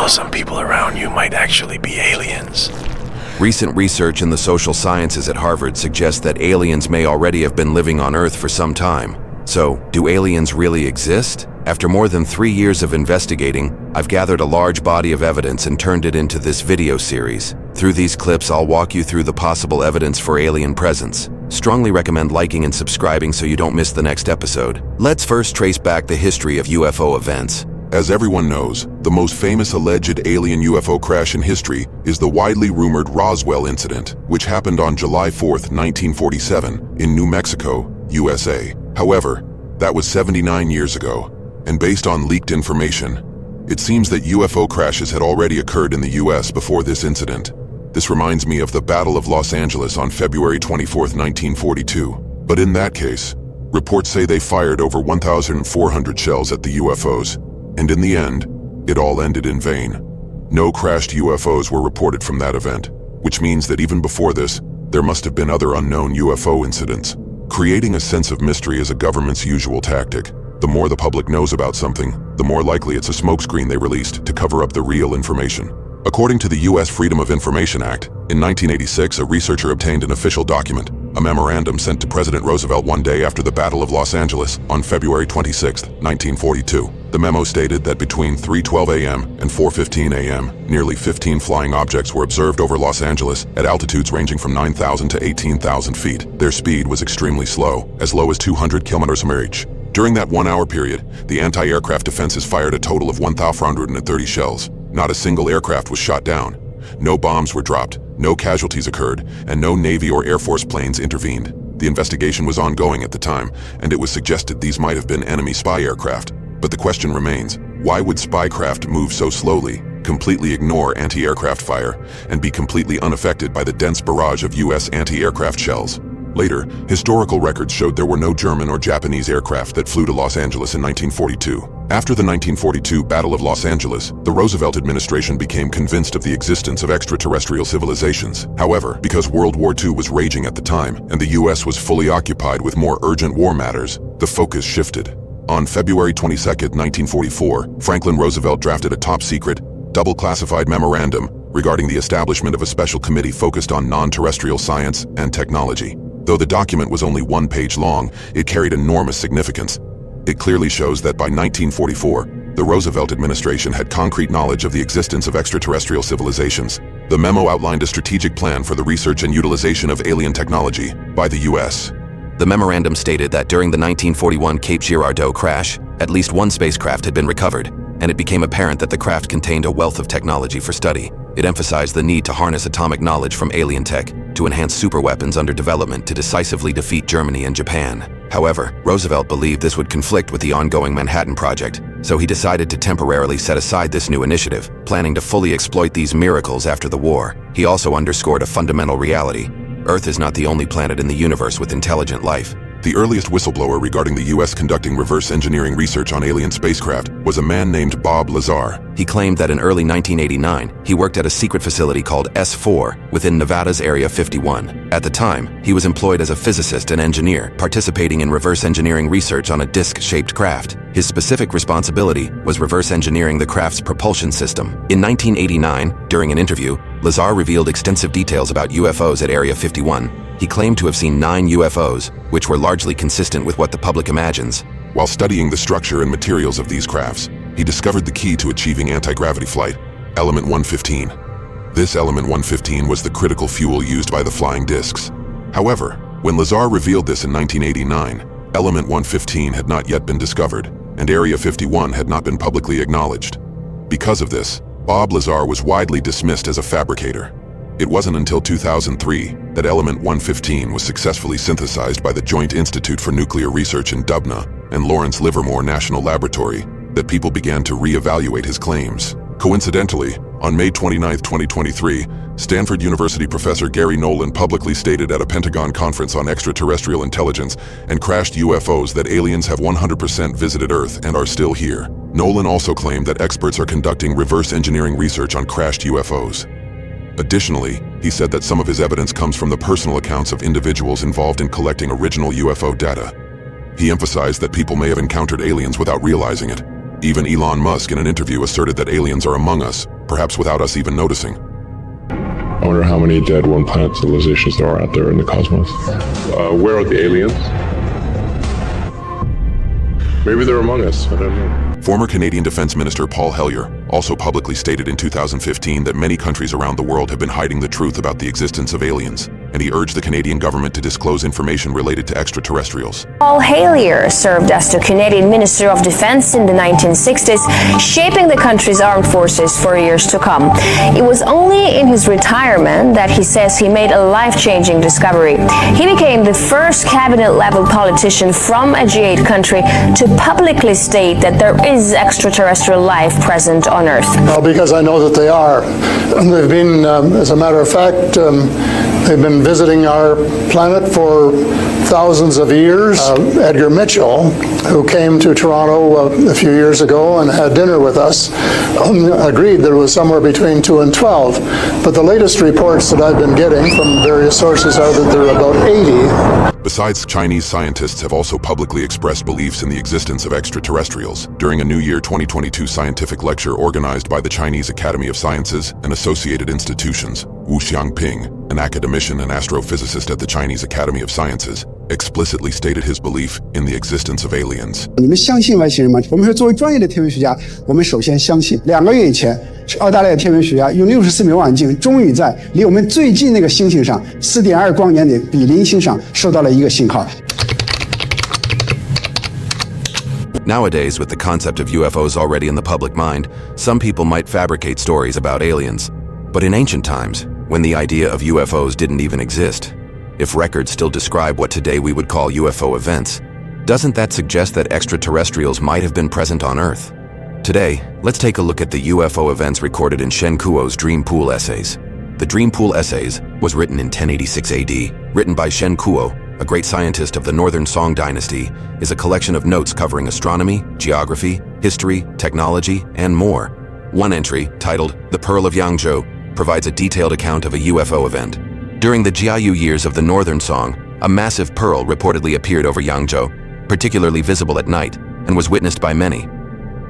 know some people around you might actually be aliens. Recent research in the social sciences at Harvard suggests that aliens may already have been living on Earth for some time. So, do aliens really exist? After more than 3 years of investigating, I've gathered a large body of evidence and turned it into this video series. Through these clips, I'll walk you through the possible evidence for alien presence. Strongly recommend liking and subscribing so you don't miss the next episode. Let's first trace back the history of UFO events. As everyone knows, the most famous alleged alien UFO crash in history is the widely rumored Roswell incident, which happened on July 4, 1947, in New Mexico, USA. However, that was 79 years ago, and based on leaked information, it seems that UFO crashes had already occurred in the US before this incident. This reminds me of the Battle of Los Angeles on February 24, 1942. But in that case, reports say they fired over 1,400 shells at the UFOs, and in the end, it all ended in vain. No crashed UFOs were reported from that event, which means that even before this, there must have been other unknown UFO incidents. Creating a sense of mystery is a government's usual tactic. The more the public knows about something, the more likely it's a smokescreen they released to cover up the real information. According to the U.S. Freedom of Information Act, in 1986, a researcher obtained an official document, a memorandum sent to President Roosevelt one day after the Battle of Los Angeles on February 26, 1942. The memo stated that between 3:12 a.m. and 4:15 a.m., nearly 15 flying objects were observed over Los Angeles at altitudes ranging from 9,000 to 18,000 feet. Their speed was extremely slow, as low as 200 km/h. During that 1 hour period, the anti-aircraft defenses fired a total of 1,430 shells. Not a single aircraft was shot down. No bombs were dropped, no casualties occurred, and no Navy or Air Force planes intervened. The investigation was ongoing at the time, and it was suggested these might have been enemy spy aircraft. But the question remains, why would spy craft move so slowly, completely ignore anti-aircraft fire, and be completely unaffected by the dense barrage of U.S. anti-aircraft shells? Later, historical records showed there were no German or Japanese aircraft that flew to Los Angeles in 1942. After the 1942 Battle of Los Angeles, the Roosevelt administration became convinced of the existence of extraterrestrial civilizations. However, because World War II was raging at the time, and the U.S. was fully occupied with more urgent war matters, the focus shifted. On February 22, 1944, Franklin Roosevelt drafted a top-secret, double-classified memorandum regarding the establishment of a special committee focused on non-terrestrial science and technology. Though the document was only 1 page long, it carried enormous significance. It clearly shows that by 1944, the Roosevelt administration had concrete knowledge of the existence of extraterrestrial civilizations. The memo outlined a strategic plan for the research and utilization of alien technology by the U.S. The memorandum stated that during the 1941 Cape Girardeau crash, at least one spacecraft had been recovered, and it became apparent that the craft contained a wealth of technology for study. It emphasized the need to harness atomic knowledge from alien tech to enhance superweapons under development to decisively defeat Germany and Japan. However, Roosevelt believed this would conflict with the ongoing Manhattan Project, so he decided to temporarily set aside this new initiative, planning to fully exploit these miracles after the war. He also underscored a fundamental reality. Earth is not the only planet in the universe with intelligent life. The earliest whistleblower regarding the U.S. conducting reverse engineering research on alien spacecraft was a man named Bob Lazar. He claimed that in early 1989, he worked at a secret facility called S4 within Nevada's Area 51. At the time, he was employed as a physicist and engineer, participating in reverse engineering research on a disc-shaped craft. His specific responsibility was reverse engineering the craft's propulsion system. In 1989, during an interview, Lazar revealed extensive details about UFOs at Area 51. He claimed to have seen 9 UFOs, which were largely consistent with what the public imagines. While studying the structure and materials of these crafts, he discovered the key to achieving anti-gravity flight, element 115. This element 115 was the critical fuel used by the flying discs. However, when Lazar revealed this in 1989, element 115 had not yet been discovered, and Area 51 had not been publicly acknowledged. Because of this, Bob Lazar was widely dismissed as a fabricator. It wasn't until 2003 that element 115 was successfully synthesized by the Joint Institute for Nuclear Research in Dubna and Lawrence Livermore National Laboratory that people began to re-evaluate his claims. Coincidentally, on May 29, 2023, Stanford University professor Gary Nolan publicly stated at a Pentagon conference on extraterrestrial intelligence and crashed UFOs that aliens have 100% visited Earth and are still here. Nolan also claimed that experts are conducting reverse engineering research on crashed UFOs. Additionally, he said that some of his evidence comes from the personal accounts of individuals involved in collecting original UFO data. He emphasized that people may have encountered aliens without realizing it. Even Elon Musk in an interview asserted that aliens are among us, perhaps without us even noticing. I wonder how many dead one-planet civilizations there are out there in the cosmos. Where are the aliens? Maybe they're among us, I don't know. Former Canadian Defense Minister Paul Hellyer also publicly stated in 2015 that many countries around the world have been hiding the truth about the existence of aliens, and he urged the Canadian government to disclose information related to extraterrestrials. Paul Hellyer served as the Canadian Minister of Defense in the 1960s, shaping the country's armed forces for years to come. It was only in his retirement that he says he made a life-changing discovery. He became the first cabinet-level politician from a G8 country to publicly state that there is extraterrestrial life present on Earth. Well, because I know that they are. They've been, as a matter of fact, they've been visiting our planet for thousands of years. Edgar Mitchell, who came to Toronto a few years ago and had dinner with us, agreed that it was somewhere between 2 and 12. But the latest reports that I've been getting from various sources are that there are about 80. Besides, Chinese scientists have also publicly expressed beliefs in the existence of extraterrestrials during a New Year 2022 scientific lecture organized by the Chinese Academy of Sciences and associated institutions. Wu Xiangping, an academician and astrophysicist at the Chinese Academy of Sciences, explicitly stated his belief in the existence of aliens. 你们相信外星人吗？我们说作为专业的天文学家，我们首先相信。2个月以前，澳大利亚天文学家用64枚望远镜，终于在离我们最近那个星星上4.2光年的比邻星上收到了一个信号。 Nowadays, with the concept of UFOs already in the public mind, some people might fabricate stories about aliens. But in ancient times, when the idea of UFOs didn't even exist, if records still describe what today we would call UFO events, doesn't that suggest that extraterrestrials might have been present on Earth? Today, let's take a look at the UFO events recorded in Shen Kuo's Dream Pool Essays. The Dream Pool Essays was written in 1086 AD, written by Shen Kuo, a great scientist of the Northern Song dynasty, is a collection of notes covering astronomy, geography, history, technology, and more. One entry, titled The Pearl of Yangzhou, provides a detailed account of a UFO event. During the Jiayu years of the Northern Song, a massive pearl reportedly appeared over Yangzhou, particularly visible at night, and was witnessed by many.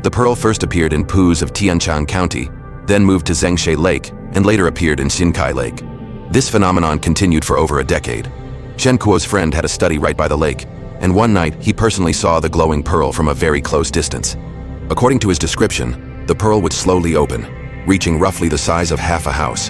The pearl first appeared in pools of Tianshan County, then moved to Zhengshe Lake, and later appeared in Xinkai Lake. This phenomenon continued for over a decade. Shen Kuo's friend had a study right by the lake, and one night he personally saw the glowing pearl from a very close distance. According to his description, the pearl would slowly open, reaching roughly the size of half a house.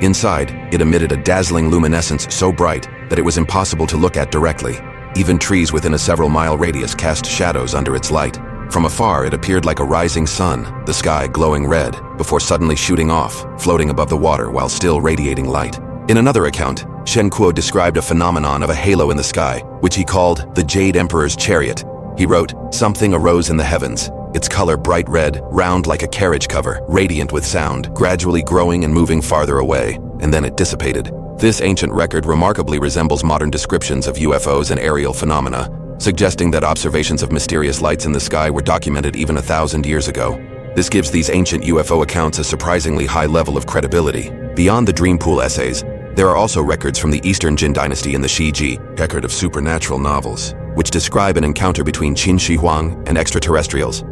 Inside, it emitted a dazzling luminescence so bright that it was impossible to look at directly. Even trees within a several-mile radius cast shadows under its light. From afar, it appeared like a rising sun, the sky glowing red, before suddenly shooting off, floating above the water while still radiating light. In another account, Shen Kuo described a phenomenon of a halo in the sky, which he called the Jade Emperor's Chariot. He wrote, "Something arose in the heavens, its color bright red, round like a carriage cover, radiant with sound, gradually growing and moving farther away, and then it dissipated." This ancient record remarkably resembles modern descriptions of UFOs and aerial phenomena, suggesting that observations of mysterious lights in the sky were documented even 1,000 years ago. This gives these ancient UFO accounts a surprisingly high level of credibility. Beyond the Dream Pool Essays, there are also records from the Eastern Jin dynasty in the Shiji, record of supernatural novels, which describe an encounter between Qin Shi Huang and extraterrestrials.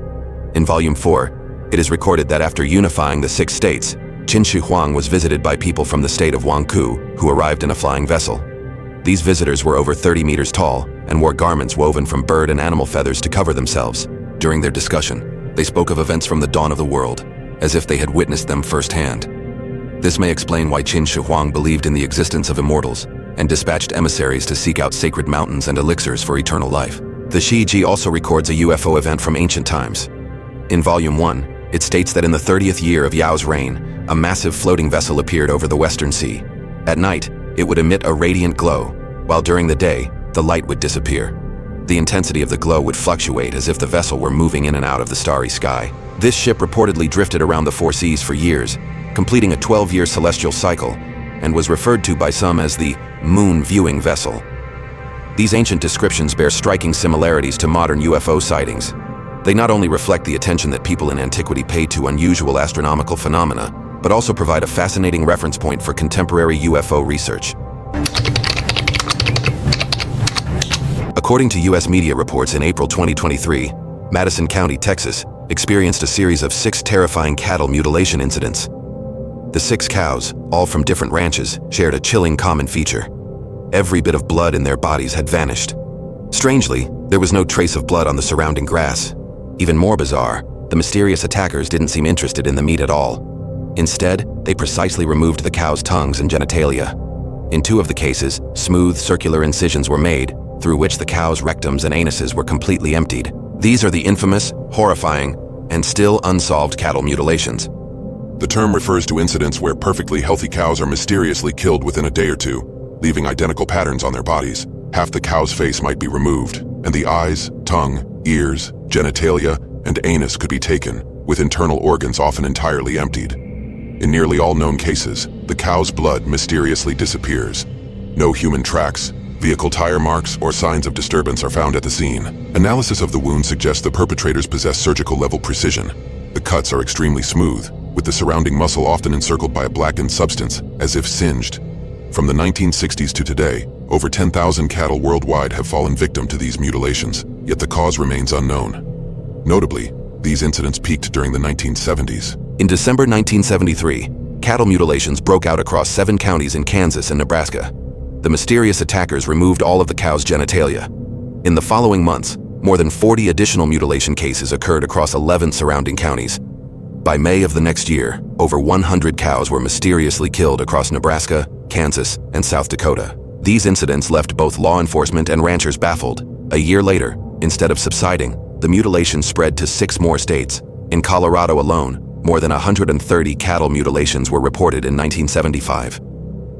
In Volume 4, it is recorded that after unifying the 6 states, Qin Shi Huang was visited by people from the state of Huangku, who arrived in a flying vessel. These visitors were over 30 meters tall and wore garments woven from bird and animal feathers to cover themselves. During their discussion, they spoke of events from the dawn of the world, as if they had witnessed them firsthand. This may explain why Qin Shi Huang believed in the existence of immortals and dispatched emissaries to seek out sacred mountains and elixirs for eternal life. The Shiji also records a UFO event from ancient times. In Volume 1, it states that in the 30th year of Yao's reign, a massive floating vessel appeared over the Western Sea. At night, it would emit a radiant glow, while during the day, the light would disappear. The intensity of the glow would fluctuate as if the vessel were moving in and out of the starry sky. This ship reportedly drifted around the 4 seas for years, completing a 12-year celestial cycle, and was referred to by some as the moon viewing vessel. These ancient descriptions bear striking similarities to modern UFO sightings. They not only reflect the attention that people in antiquity paid to unusual astronomical phenomena, but also provide a fascinating reference point for contemporary UFO research. According to U.S. media reports in April 2023, Madison County, Texas, experienced a series of 6 terrifying cattle mutilation incidents. The 6 cows, all from different ranches, shared a chilling common feature. Every bit of blood in their bodies had vanished. Strangely, there was no trace of blood on the surrounding grass. Even more bizarre, the mysterious attackers didn't seem interested in the meat at all. Instead, they precisely removed the cows' tongues and genitalia. In 2 of the cases, smooth circular incisions were made, through which the cows' rectums and anuses were completely emptied. These are the infamous, horrifying, and still unsolved cattle mutilations. The term refers to incidents where perfectly healthy cows are mysteriously killed within a day or two, leaving identical patterns on their bodies. Half the cow's face might be removed, and the eyes, tongue, ears, genitalia, and anus could be taken, with internal organs often entirely emptied. In nearly all known cases, the cow's blood mysteriously disappears. No human tracks, vehicle tire marks, or signs of disturbance are found at the scene. Analysis of the wound suggests the perpetrators possess surgical-level precision. The cuts are extremely smooth, with the surrounding muscle often encircled by a blackened substance, as if singed. From the 1960s to today, over 10,000 cattle worldwide have fallen victim to these mutilations, yet the cause remains unknown. Notably, these incidents peaked during the 1970s. In December 1973, cattle mutilations broke out across 7 counties in Kansas and Nebraska. The mysterious attackers removed all of the cows' genitalia. In the following months, more than 40 additional mutilation cases occurred across 11 surrounding counties. By May of the next year, over 100 cows were mysteriously killed across Nebraska, Kansas, and South Dakota. These incidents left both law enforcement and ranchers baffled. A year later, instead of subsiding, the mutilation spread to 6 more states. In Colorado alone, more than 130 cattle mutilations were reported in 1975.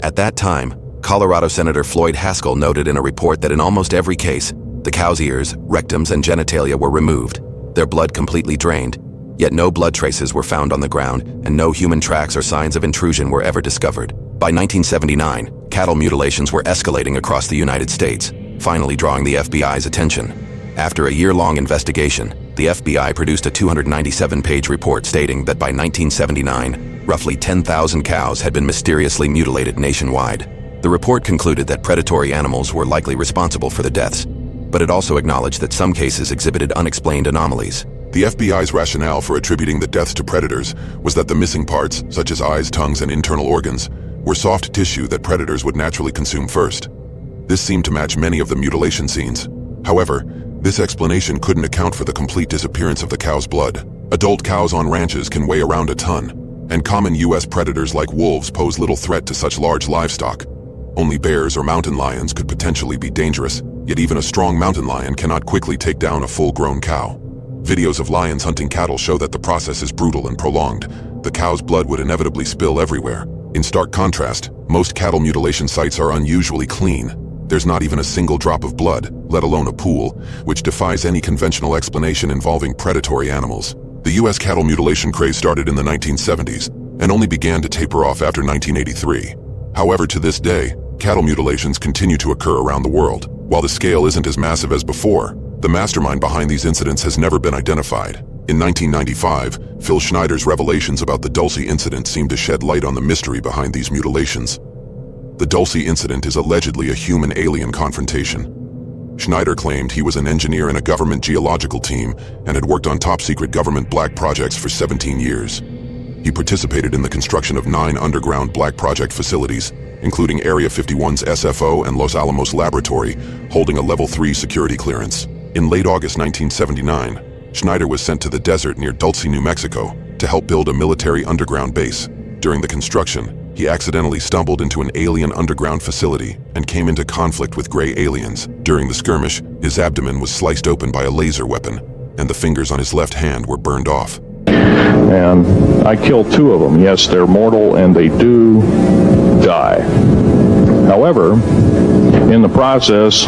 At that time, Colorado Senator Floyd Haskell noted in a report that in almost every case, the cow's ears, rectums, and genitalia were removed, their blood completely drained, yet no blood traces were found on the ground and no human tracks or signs of intrusion were ever discovered. By 1979, cattle mutilations were escalating across the United States, finally drawing the FBI's attention. After a year-long investigation, the FBI produced a 297-page report stating that by 1979, roughly 10,000 cows had been mysteriously mutilated nationwide. The report concluded that predatory animals were likely responsible for the deaths, but it also acknowledged that some cases exhibited unexplained anomalies. The FBI's rationale for attributing the deaths to predators was that the missing parts, such as eyes, tongues, and internal organs, were soft tissue that predators would naturally consume first. This seemed to match many of the mutilation scenes. However, this explanation couldn't account for the complete disappearance of the cow's blood. Adult cows on ranches can weigh around a ton, and common U.S. predators like wolves pose little threat to such large livestock. Only bears or mountain lions could potentially be dangerous, yet even a strong mountain lion cannot quickly take down a full-grown cow. Videos of lions hunting cattle show that the process is brutal and prolonged. The cow's blood would inevitably spill everywhere. In stark contrast, most cattle mutilation sites are unusually clean. There's not even a single drop of blood, let alone a pool, which defies any conventional explanation involving predatory animals. The U.S. cattle mutilation craze started in the 1970s and only began to taper off after 1983. However, to this day, cattle mutilations continue to occur around the world. While the scale isn't as massive as before, the mastermind behind these incidents has never been identified. In 1995, Phil Schneider's revelations about the Dulce incident seemed to shed light on the mystery behind these mutilations. The Dulce incident is allegedly a human-alien confrontation. Schneider claimed he was an engineer in a government geological team and had worked on top-secret government black projects for 17 years. He participated in the construction of 9 underground black project facilities, including Area 51's SFO and Los Alamos Laboratory, holding a Level 3 security clearance. In late August 1979, Schneider was sent to the desert near Dulce, New Mexico, to help build a military underground base. During the construction, he accidentally stumbled into an alien underground facility and came into conflict with gray aliens. During the skirmish, his abdomen was sliced open by a laser weapon, and the fingers on his left hand were burned off. And I killed 2 of them. Yes, they're mortal and they do die. However, in the process,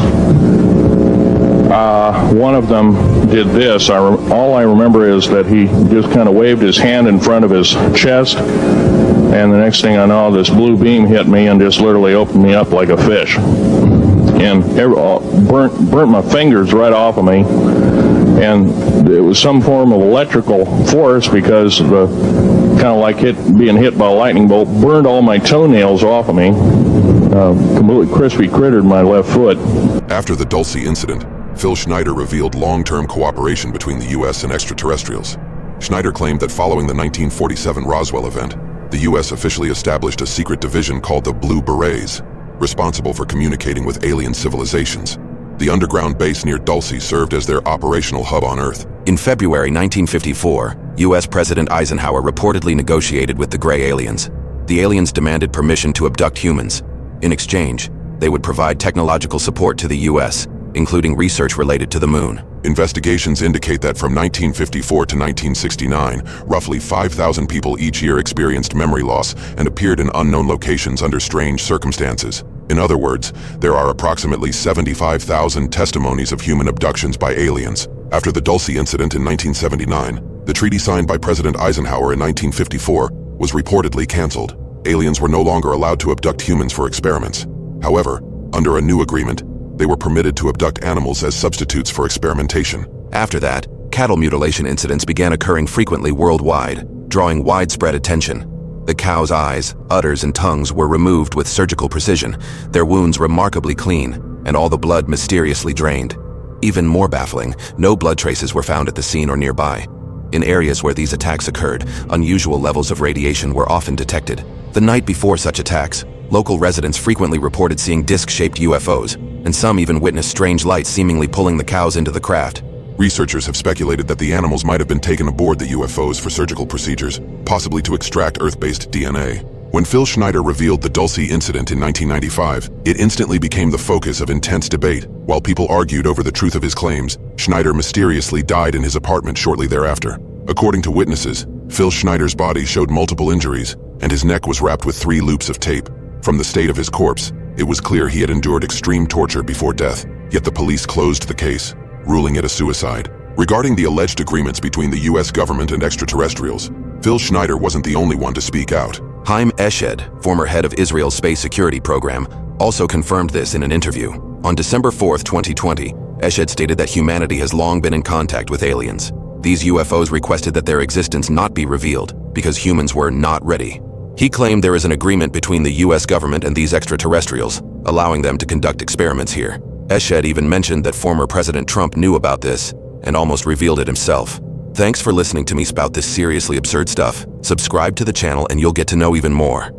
one of them did this. All I remember is that he just kind of waved his hand in front of his chest, and the next thing I know, this blue beam hit me and just literally opened me up like a fish. And burnt my fingers right off of me. And it was some form of electrical force because the kind of like being hit by a lightning bolt burned all my toenails off of me. Completely crispy crittered my left foot. After the Dulce incident, Phil Schneider revealed long-term cooperation between the U.S. and extraterrestrials. Schneider claimed that following the 1947 Roswell event, the U.S. officially established a secret division called the Blue Berets, responsible for communicating with alien civilizations. The underground base near Dulce served as their operational hub on Earth. In February 1954, U.S. President Eisenhower reportedly negotiated with the gray aliens. The aliens demanded permission to abduct humans. In exchange, they would provide technological support to the U.S., including research related to the moon. Investigations indicate that from 1954 to 1969, roughly 5,000 people each year experienced memory loss and appeared in unknown locations under strange circumstances. In other words, there are approximately 75,000 testimonies of human abductions by aliens. After the Dulce incident in 1979, the treaty signed by President Eisenhower in 1954 was reportedly canceled. Aliens were no longer allowed to abduct humans for experiments. However, under a new agreement, they were permitted to abduct animals as substitutes for experimentation. After that, cattle mutilation incidents began occurring frequently worldwide, drawing widespread attention. The cows' eyes, udders, and tongues were removed with surgical precision, their wounds remarkably clean, and all the blood mysteriously drained. Even more baffling, no blood traces were found at the scene or nearby. In areas where these attacks occurred, unusual levels of radiation were often detected. The night before such attacks, local residents frequently reported seeing disc-shaped UFOs, and some even witnessed strange lights seemingly pulling the cows into the craft. Researchers have speculated that the animals might have been taken aboard the UFOs for surgical procedures, possibly to extract Earth-based DNA. When Phil Schneider revealed the Dulce incident in 1995, it instantly became the focus of intense debate. While people argued over the truth of his claims, Schneider mysteriously died in his apartment shortly thereafter. According to witnesses, Phil Schneider's body showed multiple injuries, and his neck was wrapped with 3 loops of tape. From the state of his corpse, it was clear he had endured extreme torture before death, yet the police closed the case, ruling it a suicide. Regarding the alleged agreements between the U.S. government and extraterrestrials, Phil Schneider wasn't the only one to speak out. Haim Eshed, former head of Israel's space security program, also confirmed this in an interview. On December 4, 2020, Eshed stated that humanity has long been in contact with aliens. These UFOs requested that their existence not be revealed because humans were not ready. He claimed there is an agreement between the U.S. government and these extraterrestrials, allowing them to conduct experiments here. Eshed even mentioned that former President Trump knew about this and almost revealed it himself. Thanks for listening to me spout this seriously absurd stuff. Subscribe to the channel and you'll get to know even more.